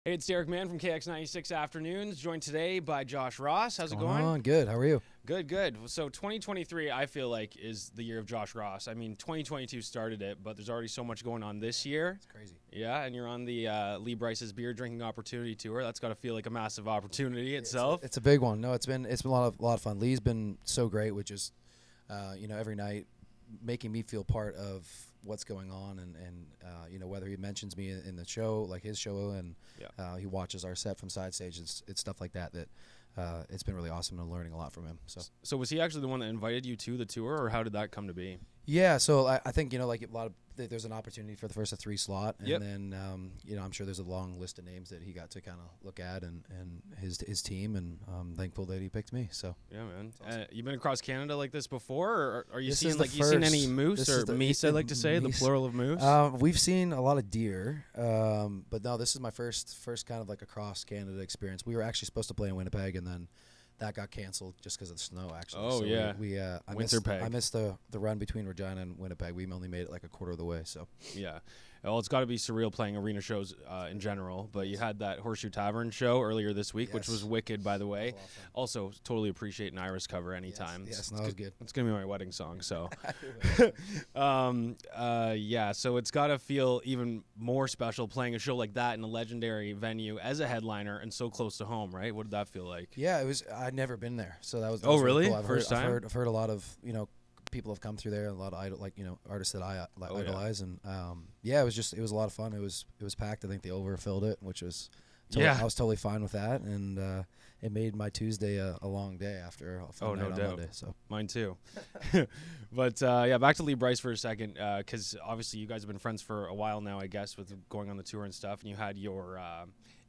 Hey, it's Derek Mann from KX 96 Afternoons, joined today by Josh Ross. How's it going? Good. How are you? Good, good. So 2023, I feel like, is the year of Josh Ross. I mean, 2022 started it, but there's already so much going on this year. It's crazy. Yeah, and you're on the Lee Brice's beer drinking opportunity tour. That's got to feel like a massive opportunity itself. It's a big one. No, it's been a lot of fun. Lee's been so great with just, every night making me feel part of what's going on and whether he mentions me in the show, like his show, and he watches our set from side stage. It's stuff like that it's been really awesome and learning a lot from him. So was he actually the one that invited you to the tour, or how did that come to be? Yeah, so I think like a lot of there's an opportunity for the first of 3 slot, and then I'm sure there's a long list of names that he got to kind of look at and his team, and I'm thankful that he picked me. So yeah, man. Awesome. You've been across Canada like this before, or are you This seeing is the you seen any first. moose This or is the- meese? I like to say the meese. plural of moose. We've seen a lot of deer, but no, this is my first kind of like across Canada experience. We were actually supposed to play in Winnipeg, and then that got canceled just because of the snow. Actually, Oh, so yeah. I Winterpeg. missed the run between Regina and Winnipeg. We only made it like a quarter of the way. So Yeah. Well, it's got to be surreal playing arena shows in general, but you had that Horseshoe Tavern show earlier this week, which was Yes. wicked, by the way. That was a lot of fun. Also, totally appreciate an Iris cover anytime. Yes, that was good. It's going to be my wedding song, so. Yeah, so it's got to feel even more special playing a show like that in a legendary venue as a headliner and so close to home, right? What did that feel like? Yeah, it was. I'd never been there, so that was. Oh, was really? Cool. First time? I've heard a lot of people have come through there. A lot of artists that I idolize, and it was a lot of fun. It was packed. I think they overfilled it, which was. I was totally fine with that, and it made my Tuesday a long day after a fun night on Monday. So mine too. But back to Lee Brice for a second, because obviously you guys have been friends for a while now, I guess, with going on the tour and stuff. And you had your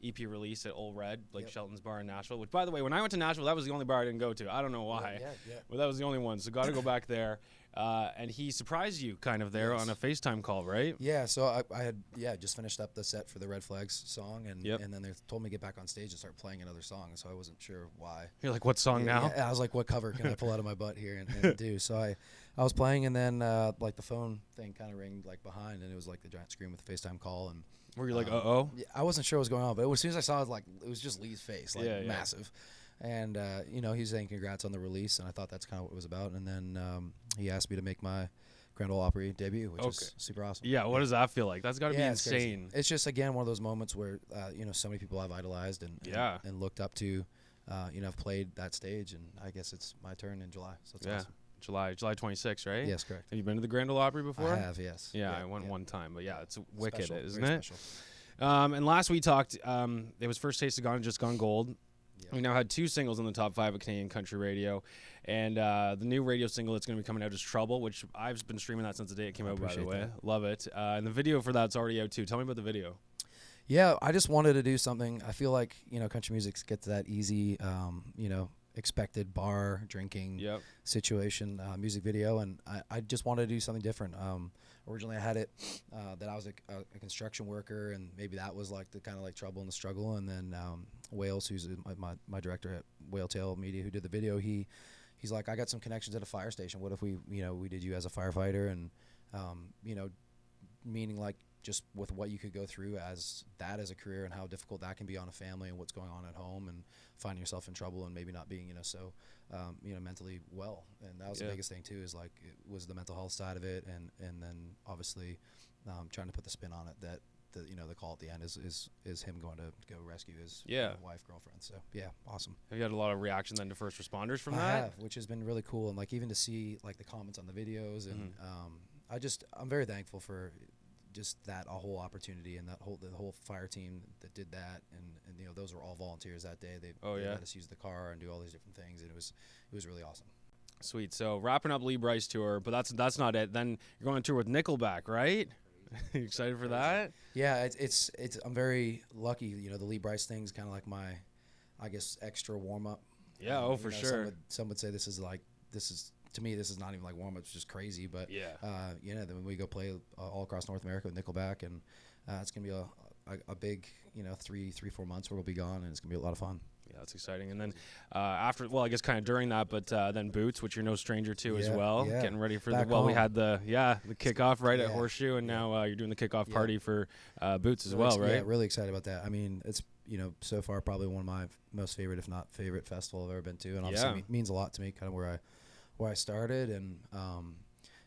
EP release at Ole Red, Shelton's Bar in Nashville. Which, by the way, when I went to Nashville, that was the only bar I didn't go to. I don't know why, but that was the only one. So got to go back there. And he surprised you kind of there on a FaceTime call, right? Yeah, so I had just finished up the set for the Red Flags song, and then they told me to get back on stage and start playing another song, so I wasn't sure why. You're like, what song now? Yeah, I was like, what cover can I pull out of my butt here and do? So I was playing, and then like the phone thing kind of rang like behind, and it was like the giant screen with the FaceTime call, and were you like, uh-oh? Yeah, I wasn't sure what was going on, but as soon as I saw it, it was just Lee's face, massive. And, he was saying congrats on the release, and I thought that's kind of what it was about. And then he asked me to make my Grand Ole Opry debut, which is super awesome. Yeah, what does that feel like? That's got to be insane. It's just, again, one of those moments where, so many people I've idolized and looked up to, have played that stage, and I guess it's my turn in July, so it's awesome. July 26th, right? Yes, correct. Have you been to the Grand Ole Opry before? I have, yes. Yeah, I went one time, but it's wicked, Special, isn't very it? Special. And last we talked, it was First Taste of Gone, Just Gone Gold. Yeah. We now had 2 singles in the top 5 of Canadian country radio, and the new radio single that's going to be coming out is Trouble, which I've been streaming that since the day it came out, by the way. That. Love it. And the video for that's already out too. Tell me about the video. Yeah, I just wanted to do something. I feel like, country music gets that easy, expected bar drinking situation music video, and I just wanted to do something different. Originally I had it that I was a construction worker, and maybe that was like the kind of like trouble and the struggle, and then Wales, who's my director at Whale Tail Media, who did the video, he's like, I got some connections at a fire station. What if we did you as a firefighter, and meaning like just with what you could go through as a career, and how difficult that can be on a family, and what's going on at home, and finding yourself in trouble, and maybe not being so mentally well. And that was the biggest thing too, is like it was the mental health side of it, and then obviously trying to put the spin on it that the call at the end is him going to go rescue his wife, girlfriend. So awesome. Have you had a lot of reaction then to first responders from that? I have, which has been really cool, and like even to see like the comments on the videos, and I'm very thankful for just that whole opportunity, and the whole fire team that did that, and those were all volunteers that day. They let us use the car and do all these different things, and it was really awesome. Sweet. So wrapping up Lee Brice tour, but that's not it. Then you're going on tour with Nickelback, right? You excited for that? Yeah, it's I'm very lucky. The Lee Brice thing's kind of like my, I guess, extra warm up. Yeah, for sure. Some would say this is to me, this is not even like warm up. It's just crazy. But then we go play all across North America with Nickelback, and it's gonna be a big 3-4 months where we'll be gone, and it's gonna be a lot of fun. Yeah, that's exciting. And then after, well, I guess kind of during that, but then Boots, which you're no stranger to as well, getting ready for we had the kickoff right at Horseshoe, and now you're doing the kickoff party for Boots as well, right? Yeah, really excited about that. I mean, it's so far probably one of my most favorite, if not favorite, festival I've ever been to, and obviously it means a lot to me, kind of where I started, and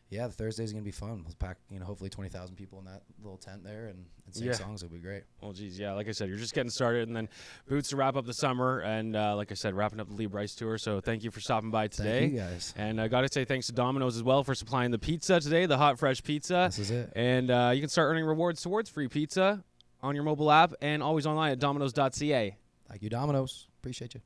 the Thursday's gonna be fun. We'll pack, hopefully 20,000 people in that little tent there, and sing songs. It'll be great. Well, geez, yeah. Like I said, you're just getting started, and then Boots to wrap up the summer, and like I said, wrapping up the Lee Brice tour. So thank you for stopping by today. Thank you guys. And I got to say thanks to Domino's as well for supplying the pizza today, the hot fresh pizza. This is it. And you can start earning rewards towards free pizza on your mobile app and always online at Domino's.ca. Thank you, Domino's. Appreciate you.